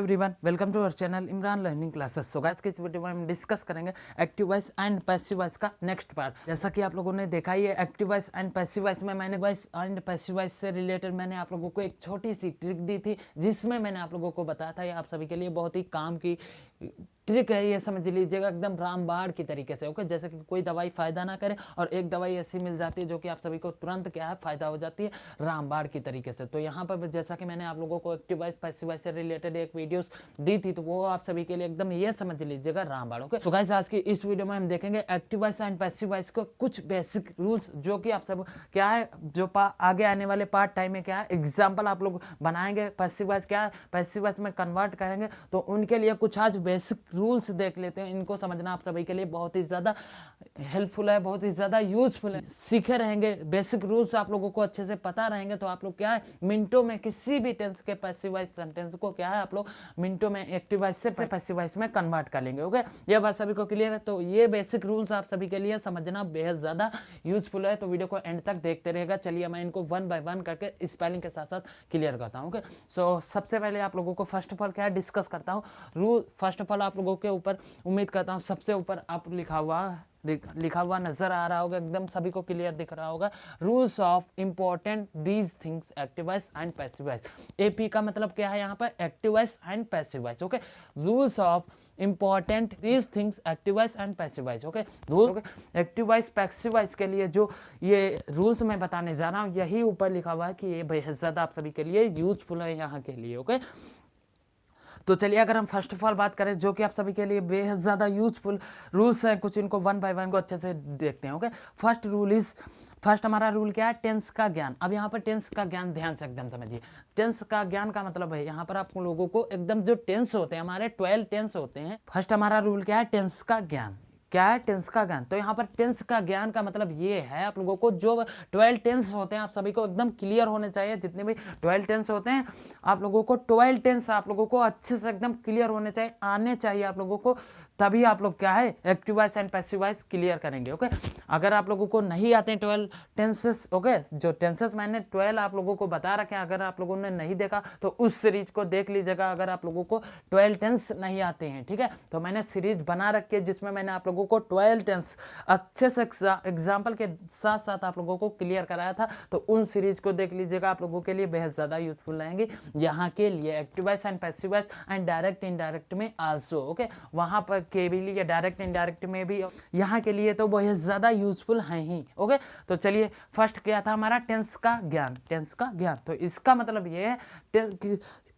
Everyone, welcome to our channel Imran learning classes. So guys, इस video में हम discuss करेंगे active voice and passive voice का next part. जैसा कि आप लोगों ने देखा ही है, active voice and passive voice में मैंने वॉइस एंड पैसिव वॉइस से रिलेटेड मैंने आप लोगों को एक छोटी सी ट्रिक दी थी, जिसमें मैंने आप लोगों को बताया था ये आप सभी के लिए बहुत ही काम की ट्रिक है। ये समझ लीजिएगा एकदम रामबाण की तरीके से। ओके, जैसे कि कोई दवाई फायदा ना करे और एक दवाई ऐसी मिल जाती है जो कि आप सभी को तुरंत क्या है फायदा हो जाती है, रामबाण की तरीके से। तो यहाँ पर जैसा कि मैंने आप लोगों को एक्टिव वॉइस पैसिव वॉइस से रिलेटेड एक वीडियोस दी थी, तो वो आप सभी के लिए एकदम ये समझ लीजिएगा रामबाण। ओके, सो गाइस, आज की इस वीडियो में हम देखेंगे active voice and passive voice को कुछ बेसिक रूल्स, जो कि आप सब क्या है जो आगे आने वाले पार्ट टाइम में क्या है एग्जाम्पल आप लोग बनाएंगे, पैसिव वॉइस क्या है पैसिव वॉइस में कन्वर्ट करेंगे, तो उनके लिए कुछ आज बेसिक रूल्स देख लेते हैं। इनको समझना आप सभी के लिए बहुत ही ज़्यादा हेल्पफुल है, बहुत ही ज़्यादा यूजफुल है। सीखे रहेंगे, बेसिक रूल्स आप लोगों को अच्छे से पता रहेंगे, तो आप लोग क्या है मिनटों में किसी भी टेंस के पैसिव वॉइस सेंटेंस को क्या है आप लोग मिनटों में एक्टिव वॉइस से पैसिव वॉइस में कन्वर्ट कर लेंगे। ओके, ये बात सभी को क्लियर है। तो ये बेसिक रूल्स आप सभी के लिए समझना बेहद ज़्यादा यूजफुल है, तो वीडियो को एंड तक देखते रहेगा। चलिए मैं इनको वन बाय वन करके स्पेलिंग के साथ साथ क्लियर करता हूँ। ओके, सो सबसे पहले आप लोगों को फर्स्ट ऑफ ऑल क्या है डिस्कस करता हूँ रूल। फर्स्ट ऑफ ऑल आप लोगों के ऊपर उम्मीद करता हूँ सबसे ऊपर आप लिखा हुआ नजर आ रहा होगा, एकदम सभी को क्लियर दिख रहा होगा। Rules of important these things active voice and passive voice. AP का मतलब क्या है यहाँ पर active voice and passive voice. Okay, rules of important these things active voice and passive voice. Okay, rule active voice passive voice के लिए जो ये रूल्स मैं बताने जा रहा हूँ, यही ऊपर लिखा हुआ है कि ये बेहद ज़्यादा आप सभी के लिए यूजफुल है यहाँ के लिए। ओके, तो चलिए अगर हम फर्स्ट ऑफ ऑल बात करें जो कि आप सभी के लिए बेहद ज़्यादा यूजफुल रूल्स हैं, कुछ इनको वन बाय वन को अच्छे से देखते हैं। ओके, फर्स्ट हमारा रूल क्या है टेंस का ज्ञान। अब यहाँ पर टेंस का ज्ञान ध्यान से एकदम समझिए। टेंस का ज्ञान का मतलब है यहाँ पर आप लोगों को एकदम जो टेंस होते हैं हमारे 12 टेंस होते हैं। फर्स्ट हमारा रूल क्या है टेंस का ज्ञान। क्या है टेंस का ज्ञान। तो यहाँ पर टेंस का ज्ञान का मतलब ये है आप लोगों को जो 12 टेंस होते हैं आप सभी को एकदम क्लियर होने चाहिए। जितने भी 12 टेंस होते हैं आप लोगों को 12 टेंस आप लोगों को अच्छे से एकदम क्लियर होने चाहिए, आने चाहिए आप लोगों को, तभी आप लोग क्या है active voice and passive voice clear करेंगे। ओके, अगर आप लोगों को नहीं आते हैं 12 टेंसेस, ओके, जो टेंसेस मैंने 12 आप लोगों को बता रखे हैं, अगर आप लोगों ने नहीं देखा तो उस सीरीज को देख लीजिएगा। अगर आप लोगों को 12 टेंस नहीं आते हैं, ठीक है, तो मैंने सीरीज बना रखी है जिसमें मैंने आप लोगों को 12 टेंस अच्छे से एग्जाम्पल के साथ साथ आप लोगों को क्लियर कराया था, तो उन सीरीज को देख लीजिएगा, आप लोगों के लिए बेहद ज़्यादा यूजफुल रहेंगी यहाँ के लिए active voice and passive voice and direct indirect में आल्सो। ओके, वहाँ पर के भी लिए डायरेक्ट इनडायरेक्ट में भी यहाँ के लिए तो बहुत ज़्यादा यूजफुल हैं ही। ओके, तो चलिए फर्स्ट क्या था हमारा टेंस का ज्ञान। टेंस का ज्ञान तो इसका मतलब ये है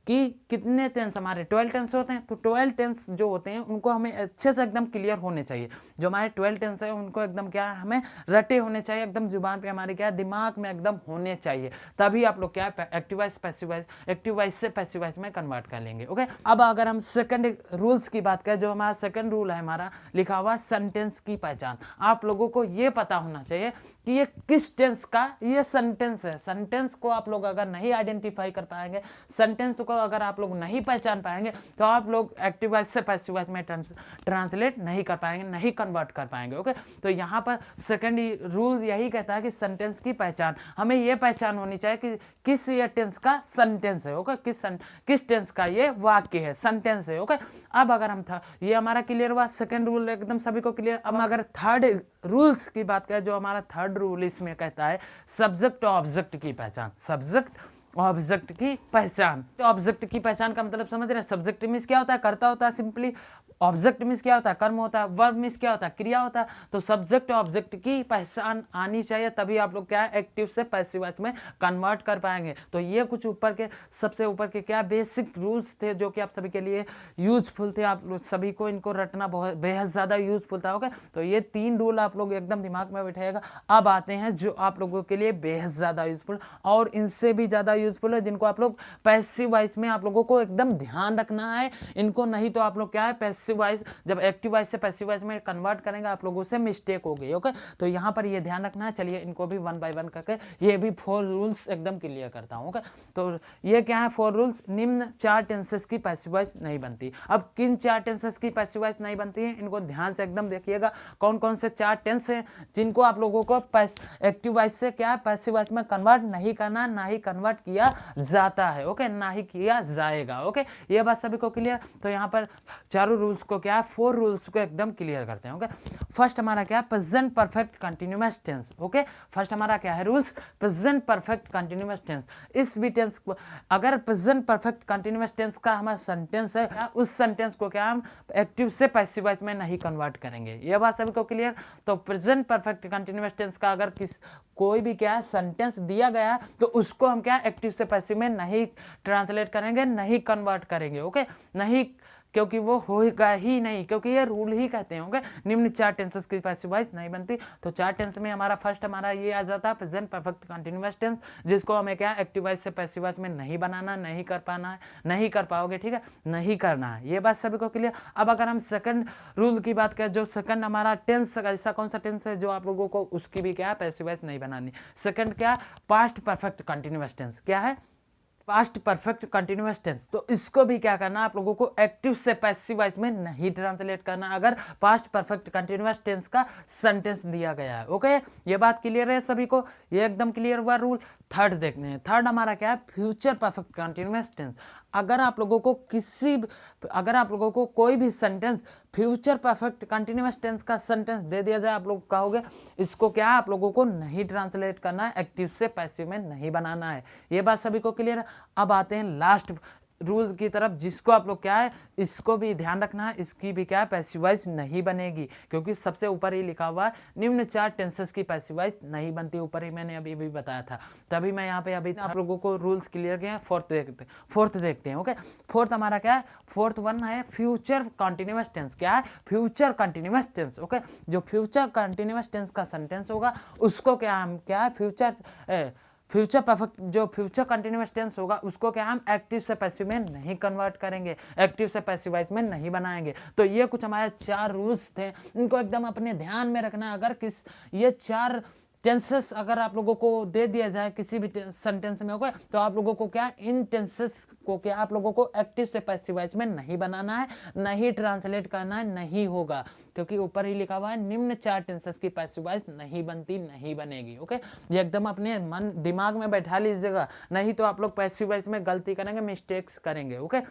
कि कितने टेंस हमारे 12 टेंस होते हैं, तो 12 टेंस जो होते हैं उनको हमें अच्छे से एकदम क्लियर होने चाहिए। जो हमारे 12 टेंस है उनको एकदम क्या है हमें रटे होने चाहिए, एकदम जुबान पे हमारे क्या दिमाग में एकदम होने चाहिए, तभी आप लोग क्या है active voice passive voice active voice से पैसिव वॉइस में कन्वर्ट कर लेंगे। ओके, अब अगर हम सेकंड रूल्स की बात करें, जो हमारा सेकंड रूल है हमारा लिखा हुआ सेंटेंस की पहचान। आप लोगों को ये पता होना चाहिए कि ये किस टेंस का ये सेंटेंस है। सेंटेंस को आप लोग अगर नहीं आइडेंटिफाई कर पाएंगे, सेंटेंस को अगर आप लोग नहीं पहचान पाएंगे, तो आप लोग एक्टिव वॉइस से पैसिव वॉइस में ट्रांसलेट नहीं कर पाएंगे, नहीं कन्वर्ट कर पाएंगे। ओके, तो यहाँ पर सेकंड रूल यही कहता है कि सेंटेंस की पहचान, हमें ये पहचान होनी चाहिए कि किस ये टेंस का सेंटेंस है। ओके, किस टेंस का ये वाक्य है, सेंटेंस है। ओके, अब अगर हम था ये हमारा क्लियर हुआ, सेकंड रूल एकदम सभी को क्लियर। अब अगर थर्ड रूल्स की बात करें, जो हमारा थर्ड रूल इसमें कहता है सब्जेक्ट ऑब्जेक्ट की पहचान। सब्जेक्ट ऑब्जेक्ट की पहचान। तो ऑब्जेक्ट की पहचान का मतलब समझ रहे हैं, सब्जेक्ट मीन्स क्या होता है कर्ता होता है सिंपली, ऑब्जेक्ट मीन्स क्या होता है कर्म होता है, वर्ब मीन्स क्या होता है क्रिया होता है। तो सब्जेक्ट ऑब्जेक्ट की पहचान आनी चाहिए, तभी आप लोग क्या है एक्टिव से पैसिव वॉइस में कन्वर्ट कर पाएंगे। तो ये कुछ ऊपर के सबसे ऊपर के क्या बेसिक रूल्स थे जो कि आप सभी के लिए यूजफुल थे। आप लोग सभी को इनको रटना बहुत बेहद ज़्यादा यूजफुल था। ओके, तो ये 3 रूल आप लोग एकदम दिमाग में बैठाएगा। अब आते हैं जो आप लोगों के लिए बेहद ज़्यादा यूजफुल और इनसे भी ज़्यादा यूजफुल है, जिनको आप लोग पैसिव वॉइस में आप लोगों को एकदम ध्यान रखना है इनको, नहीं तो आप लोग क्या है पैसिव वॉइस जब एक्टिव वॉइस से पैसिव वॉइस में कन्वर्ट करेंगे आप लोगों से मिस्टेक हो गई। ओके, तो यहाँ पर ये ध्यान रखना है। चलिए इनको भी वन बाय वन करके ये भी 4 रूल्स एकदम क्लियर करता हूँ। ओके, तो ये क्या है 4 रूल्स। निम्न 4 टेंसेस की पैसिव वॉइस नहीं बनती। अब किन 4 टेंसेस की पैसिव वॉइस नहीं बनती है इनको ध्यान से एकदम देखिएगा। कौन कौन से 4 टेंस हैं जिनको आप लोगों को एक्टिव वॉइस से क्या है पैसिव वॉइस में कन्वर्ट नहीं करना, ना ही कन्वर्ट किया किया जाता है, ओके, ना ही किया जाएगा, ओके। ये बात सभी को क्लियर। तो यहाँ पर चारों रूल्स को क्या है, 4 रूल्स को एकदम क्लियर करते हैं, ओके। फर्स्ट हमारा क्या है, present perfect continuous tense, okay. First हमारा क्या है rules, present perfect continuous tense. इस भी टेंस को अगर प्रेजेंट परफेक्ट कंटिन्यूअस टेंस का हमारा सेंटेंस है, उस सेंटेंस को क्या हम एक्टिव से पैसिव वॉइस में नहीं कन्वर्ट करेंगे। ये बात सभी को क्लियर। तो प्रेजेंट परफेक्ट कंटिन्यूअस टेंस का अगर कोई भी क्या है सेंटेंस दिया गया है तो उसको हम क्या एक्टिव से पैसिव में नहीं ट्रांसलेट करेंगे, नहीं कन्वर्ट करेंगे, ओके, नहीं, क्योंकि वो होगा ही नहीं, क्योंकि ये रूल ही कहते हैं, ओके। निम्न 4 टेंसेस की पैसिव वॉइस नहीं बनती। तो 4 टेंस में हमारा फर्स्ट हमारा ये आ जाता है प्रेजेंट परफेक्ट कंटिन्यूअस टेंस, जिसको हमें क्या एक्टिव वॉइस से पैसिव वॉइस में नहीं बनाना, नहीं कर पाना है, नहीं कर पाओगे, ठीक है, नहीं करना है। ये बात सभी को क्लियर। अब अगर हम सेकंड रूल की बात करें, जो सेकंड हमारा टेंस, ऐसा कौन सा टेंस है जो आप लोगों को उसकी भी क्या है पैसिव वॉइस नहीं बनानी। सेकंड क्या, पास्ट परफेक्ट कंटिन्यूअस टेंस। क्या है, पास्ट परफेक्ट कंटिन्यूअस टेंस। तो इसको भी क्या करना, आप लोगों को एक्टिव से पैसिव वॉइस में नहीं ट्रांसलेट करना अगर पास्ट परफेक्ट कंटिन्यूअस टेंस का सेंटेंस दिया गया है, ओके। ये बात क्लियर है सभी को, ये एकदम क्लियर हुआ रूल। थर्ड देखते हैं। थर्ड हमारा क्या है, फ्यूचर परफेक्ट कंटिन्यूअस टेंस। अगर आप लोगों को कोई भी sentence future perfect continuous tense का सेंटेंस दे दिया जाए, आप लोग कहोगे इसको क्या है, आप लोगों को नहीं ट्रांसलेट करना है, एक्टिव से पैसिव में नहीं बनाना है। ये बात सभी को क्लियर है। अब आते हैं लास्ट रूल की तरफ, जिसको आप लोग क्या है, इसको भी ध्यान रखना है, इसकी भी क्या है पैसिव वॉइस नहीं बनेगी, क्योंकि सबसे ऊपर ही लिखा हुआ है निम्न 4 टेंसेस की पैसिव वॉइस नहीं बनती, ऊपर ही मैंने अभी भी बताया था। तभी मैं यहाँ पे अभी आप लोगों को रूल्स क्लियर किए हैं। फोर्थ देखते हैं, ओके। फोर्थ हमारा क्या है, फोर्थ वन है फ्यूचर कंटिन्यूअस टेंस। क्या है, फ्यूचर कंटिन्यूअस टेंस, ओके। जो फ्यूचर कंटिन्यूअस टेंस का सेंटेंस होगा उसको क्या हम क्या है फ्यूचर परफेक्ट, जो फ्यूचर कंटिन्यूअस टेंस होगा उसको क्या हम एक्टिव से पैसिव में नहीं कन्वर्ट करेंगे, एक्टिव से पैसिव वॉइस में नहीं बनाएंगे। तो ये कुछ हमारे 4 रूल्स थे, इनको एकदम अपने ध्यान में रखना। अगर ये 4 टेंसेस अगर आप लोगों को दे दिया जाए किसी भी सेंटेंस में, होगा तो आप लोगों को क्या इन टेंसेस को क्या आप लोगों को एक्टिव से पैसिव वॉइस में नहीं बनाना है, नहीं ट्रांसलेट करना है, नहीं होगा, क्योंकि ऊपर ही लिखा हुआ है निम्न 4 टेंसेस की पैसिव वॉइस नहीं बनती, नहीं बनेगी, ओके। ये एकदम अपने मन दिमाग में बैठा लीजिएगा, नहीं तो आप लोग पैसिव वॉइस में गलती करेंगे, मिस्टेक्स करेंगे, ओके।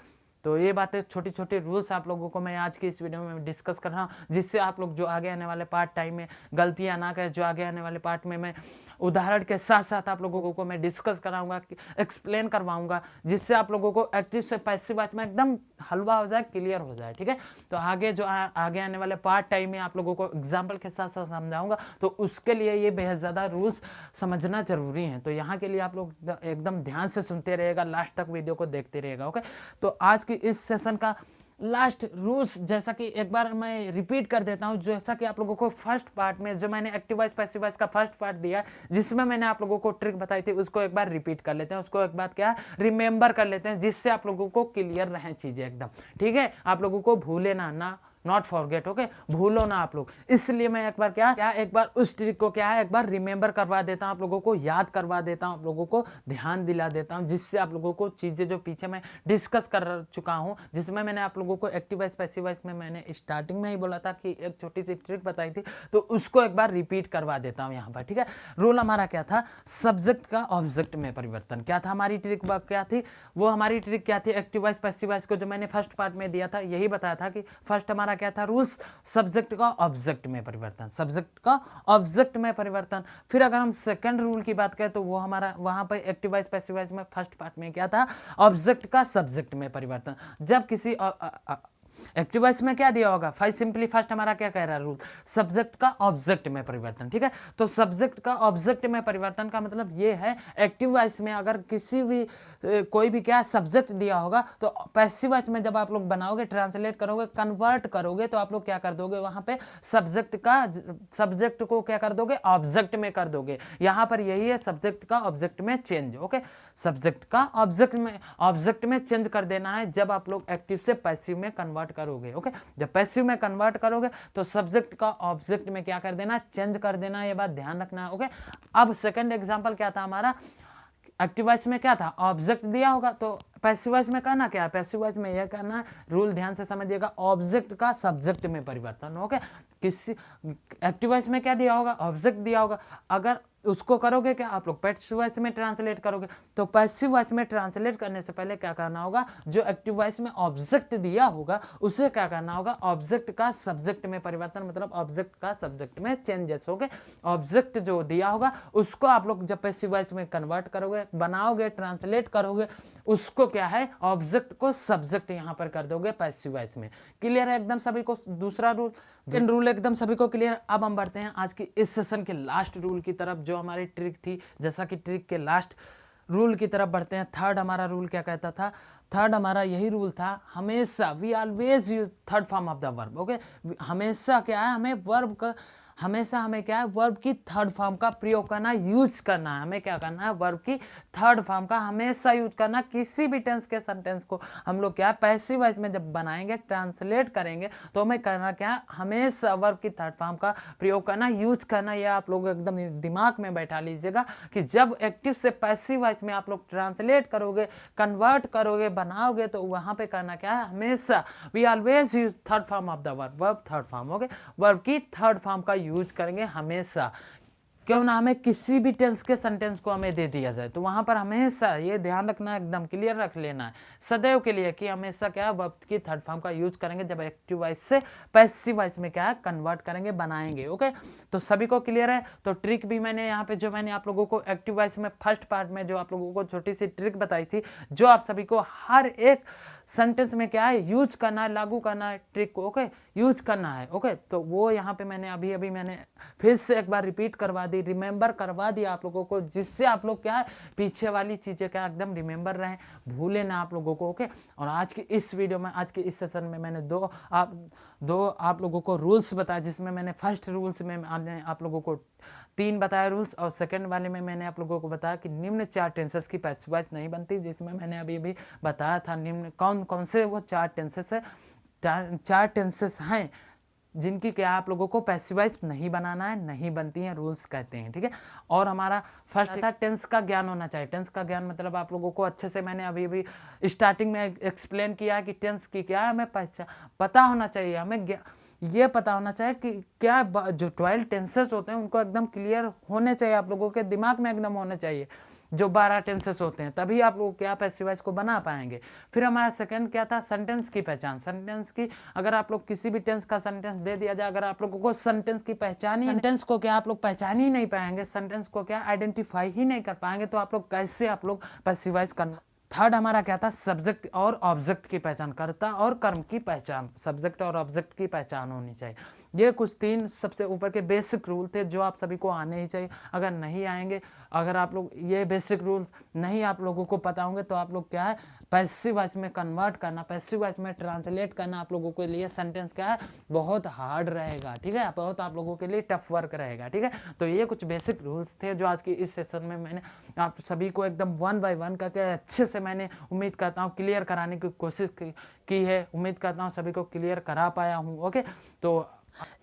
तो ये बातें छोटी छोटी रूल्स आप लोगों को मैं आज की इस वीडियो में डिस्कस कर रहा हूँ, जिससे आप लोग जो आगे आने वाले पार्ट टाइम में गलतियाँ ना करें। जो आगे आने वाले पार्ट में मैं उदाहरण के साथ साथ आप लोगों को मैं डिस्कस कराऊंगा, एक्सप्लेन करवाऊंगा, जिससे आप लोगों को एक्टिव से पैसिव वॉइस में एकदम हलवा हो जाए, क्लियर हो जाए, ठीक है। तो आगे जो आगे आने वाले पार्ट टाइम में आप लोगों को एग्जाम्पल के साथ साथ समझाऊंगा, तो उसके लिए ये बेहद ज़्यादा रूल्स समझना जरूरी है। तो यहाँ के लिए आप लोग एकदम ध्यान से सुनते रहिएगा, लास्ट तक वीडियो को देखते रहिएगा, ओके। तो आज की इस सेशन का लास्ट रूल्स जैसा कि एक बार मैं रिपीट कर देता हूं, जैसा कि आप लोगों को फर्स्ट पार्ट में जो मैंने एक्टिव वॉइस पैसिव वॉइस का फर्स्ट पार्ट दिया जिसमें मैंने आप लोगों को ट्रिक बताई थी, उसको एक बार रिपीट कर लेते हैं, उसको एक बार क्या रिमेंबर कर लेते हैं, जिससे आप लोगों को क्लियर रहें चीजें एकदम, ठीक है। आप लोगों को भूले ना नॉट फॉरगेट, ओके, भूलो ना आप लोग। इसलिए मैं एक बार क्या एक बार उस ट्रिक को क्या है एक बार रिमेंबर करवा देता हूं, आप लोगों को याद करवा देता हूं, आप लोगों को ध्यान दिला देता हूं, जिससे आप लोगों को चीज़ें जो पीछे मैं डिस्कस कर चुका हूं, जिसमें मैंने आप लोगों को एक्टिव वॉइस पैसिव वॉइस में मैंने स्टार्टिंग में ही बोला था कि एक छोटी सी ट्रिक बताई थी, तो उसको एक बार रिपीट करवा देता हूँ यहाँ पर, ठीक है। रूल हमारा क्या था, सब्जेक्ट का ऑब्जेक्ट में परिवर्तन। क्या था हमारी ट्रिक, क्या थी वो हमारी ट्रिक, क्या थी एक्टिव वॉइस पैसिव वॉइस को जो मैंने फर्स्ट पार्ट में दिया था, यही बताया था कि फर्स्ट हमारा क्या था रूल्स, सब्जेक्ट का ऑब्जेक्ट में परिवर्तन, सब्जेक्ट का ऑब्जेक्ट में परिवर्तन। फिर अगर हम सेकंड रूल की बात करें तो वो हमारा वहां पर एक्टिव वॉइस पैसिव वॉइस में फर्स्ट पार्ट में क्या था, ऑब्जेक्ट का सब्जेक्ट में परिवर्तन। जब किसी एक्टिव वॉइस में क्या दिया होगा, सिंपली फर्स्ट हमारा क्या कह रहा है रूल, सब्जेक्ट का ऑब्जेक्ट में परिवर्तन, ठीक है। तो सब्जेक्ट का ऑब्जेक्ट में परिवर्तन का मतलब ये है, एक्टिव वॉइस में अगर किसी भी कोई भी क्या सब्जेक्ट दिया होगा तो पैसिव वॉइस में जब आप लोग बनाओगे, ट्रांसलेट करोगे, कन्वर्ट करोगे, तो आप लोग क्या कर दोगे, वहां पे सब्जेक्ट को क्या कर दोगे, ऑब्जेक्ट में कर दोगे। यहां पर यही है, सब्जेक्ट का ऑब्जेक्ट में चेंज, ओके। सब्जेक्ट का ऑब्जेक्ट में चेंज कर देना है जब आप लोग एक्टिव से पैसिव में कन्वर्ट करोगे, ओके। जब पैसिव में कन्वर्ट करोगे तो सब्जेक्ट का ऑब्जेक्ट में क्या कर देना, चेंज कर देना, ये बात ध्यान रखना है, ओके। अब सेकंड एग्जांपल क्या था हमारा, एक्टिव वॉइस में क्या था, ऑब्जेक्ट दिया होगा तो पैसिव वॉइस में करना क्या है, पैसिव वॉइस में यह करना है, रूल ध्यान से समझिएगा, ऑब्जेक्ट का सब्जेक्ट में परिवर्तन। ओके, किसी एक्टिव वॉइस में क्या दिया होगा, ऑब्जेक्ट दिया होगा, अगर उसको करोगे क्या आप लोग पैसिव वॉइस में ट्रांसलेट करोगे। तो पैसिव वॉइस में ट्रांसलेट करने से पहले क्या करना होगा, जो एक्टिव वॉइस में ऑब्जेक्ट दिया होगा उसे क्या करना होगा, ऑब्जेक्ट का सब्जेक्ट में परिवर्तन, मतलब ऑब्जेक्ट का सब्जेक्ट में चेंजेस हो गए। ऑब्जेक्ट जो दिया होगा उसको आप लोग जब पैसिव वॉइस में कन्वर्ट करोगे, बनाओगे, ट्रांसलेट करोगे, उसको क्या है, ऑब्जेक्ट को सब्जेक्ट यहाँ पर कर दोगे पैसिव वॉइस में। क्लियर है एकदम सभी को। दूसरा रूल एकदम सभी को क्लियर। अब हम बढ़ते हैं आज की इस सेशन के लास्ट रूल की तरफ, जो हमारी ट्रिक थी। जैसा कि ट्रिक के लास्ट रूल की तरफ बढ़ते हैं। थर्ड हमारा रूल क्या कहता था, थर्ड हमारा यही रूल था, हमेशा we always use third form of the verb. Okay, हमेशा क्या है, हमें वर्ब का हमेशा हमें क्या है, वर्ब की थर्ड फॉर्म का प्रयोग करना, यूज करना है। हमें क्या करना है, वर्ब की थर्ड फॉर्म का हमेशा यूज करना। किसी भी टेंस के सेंटेंस को हम लोग क्या है, पैसिव वॉइस में जब बनाएंगे, ट्रांसलेट करेंगे, तो हमें करना क्या है, हमेशा वर्ब की थर्ड फॉर्म का प्रयोग करना, यूज करना। यह आप लोग एकदम दिमाग में बैठा लीजिएगा कि जब एक्टिव से पैसिव वॉइस में आप लोग ट्रांसलेट करोगे, कन्वर्ट करोगे, बनाओगे, तो वहां पे करना क्या है, हमेशा we always use third form of the verb, verb third form. Okay, verb की थर्ड फॉर्म का यूज करेंगे हमेशा। क्यों ना हमें किसी भी टेंस के सेंटेंस को हमें दे दिया जाए, तो वहां पर हमेशा ये ध्यान रखना, एकदम क्लियर रख लेना है सदैव के लिए कि हमेशा क्या है, वर्ब की थर्ड फॉर्म का यूज करेंगे जब एक्टिव वॉइस से पैसिव वॉइस में क्या है, कन्वर्ट करेंगे, बनाएंगे। ओके, तो सभी को क्लियर है। तो ट्रिक भी मैंने यहाँ पे जो मैंने आप लोगों को एक्टिव वॉइस में फर्स्ट पार्ट में जो आप लोगों को छोटी सी ट्रिक बताई थी, जो आप सभी को हर एक सेंटेंस में क्या है, यूज करना है, लागू करना है ट्रिक को। ओके, यूज करना है। ओके, तो वो यहाँ पे मैंने अभी मैंने फिर से एक बार रिपीट करवा दी, रिमेंबर करवा दिया आप लोगों को, जिससे आप लोग क्या है, पीछे वाली चीजें क्या एकदम रिमेंबर रहें, भूले ना आप लोगों को। ओके, और आज की इस वीडियो में, आज के इस सेशन में मैंने दो आप लोगों को रूल्स बताया, जिसमें मैंने फर्स्ट रूल्स में आप लोगों को 3 बताया रूल्स, और सेकंड वाले में मैंने आप लोगों को बताया कि निम्न 4 टेंसेस की पैसिव वॉइस नहीं बनती, जिसमें मैंने अभी बताया था निम्न कौन से वो 4 टेंसेस है, 4 टेंसेस हैं जिनकी क्या आप लोगों को पैसिव वॉइस नहीं बनाना है, नहीं बनती हैं, रूल्स कहते हैं। ठीक है, और हमारा फर्स्ट था टेंस का ज्ञान होना चाहिए। टेंस का ज्ञान मतलब आप लोगों को अच्छे से मैंने अभी स्टार्टिंग में एक्सप्लेन किया कि टेंस की क्या है, हमें पता होना चाहिए, हमें ये पता होना चाहिए कि क्या जो 12 टेंसेस होते हैं उनको एकदम क्लियर होने चाहिए, आप लोगों के दिमाग में एकदम होने चाहिए जो 12 टेंसेस होते हैं, तभी आप लोग क्या पैसिव वॉइस को बना पाएंगे। फिर हमारा सेकंड क्या था, सेंटेंस की पहचान। सेंटेंस की, अगर आप लोग किसी भी टेंस का सेंटेंस दे दिया जाए, अगर आप लोगों को सेंटेंस की पहचान ही, सेंटेंस को क्या आप लोग पहचान ही नहीं पाएंगे, सेंटेंस को क्या आइडेंटिफाई ही नहीं कर पाएंगे, तो आप लोग कैसे आप लोग पैसिव वॉइस करना। थर्ड हमारा क्या था, सब्जेक्ट और ऑब्जेक्ट की पहचान, कर्ता और कर्म की पहचान, सब्जेक्ट और ऑब्जेक्ट की पहचान होनी चाहिए। ये कुछ 3 सबसे ऊपर के बेसिक रूल थे जो आप सभी को आने ही चाहिए। अगर नहीं आएंगे, अगर आप लोग ये बेसिक रूल्स नहीं आप लोगों को पता होंगे, तो आप लोग क्या है, पैसिव वॉइस में कन्वर्ट करना, पैसिव वॉइस में ट्रांसलेट करना आप लोगों के लिए सेंटेंस क्या है, बहुत हार्ड रहेगा। ठीक है, बहुत आप लोगों के लिए टफ वर्क रहेगा। ठीक है, तो ये कुछ बेसिक रूल्स थे जो आज की इस सेशन में मैंने आप सभी को एकदम 1 बाय 1 करके अच्छे से मैंने उम्मीद करता हूँ क्लियर कराने की कोशिश की है। उम्मीद करता हूँ सभी को क्लियर करा पाया हूँ। ओके, तो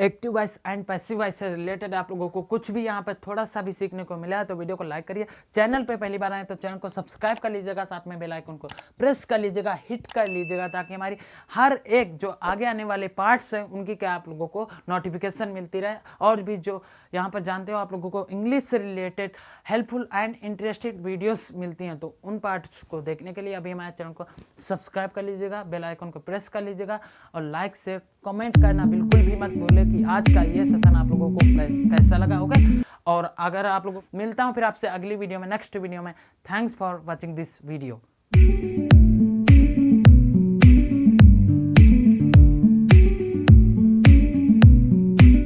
active voice and passive voice से रिलेटेड आप लोगों को कुछ भी यहाँ पर थोड़ा सा भी सीखने को मिला है तो वीडियो को लाइक करिए। चैनल पे पहली बार आए तो चैनल को सब्सक्राइब कर लीजिएगा, साथ में बेल आइकन को प्रेस कर लीजिएगा, हिट कर लीजिएगा, ताकि हमारी हर एक जो आगे आने वाले पार्ट्स हैं उनकी क्या आप लोगों को नोटिफिकेशन मिलती रहे। और भी जो यहाँ पर जानते हो आप लोगों को इंग्लिश से related helpful and interested videos मिलती हैं, तो उन पार्ट्स को देखने के लिए अभी हमारे चैनल को सब्सक्राइब कर लीजिएगा, बेल आइकन को प्रेस कर लीजिएगा, और लाइक से कमेंट करना बिल्कुल भी मत भूले कि आज का ये सेशन आप लोगों को कैसा लगा। ओके, और अगर आप लोगों मिलता हूँ फिर आपसे अगली वीडियो में, नेक्स्ट वीडियो में। Thanks for watching this video.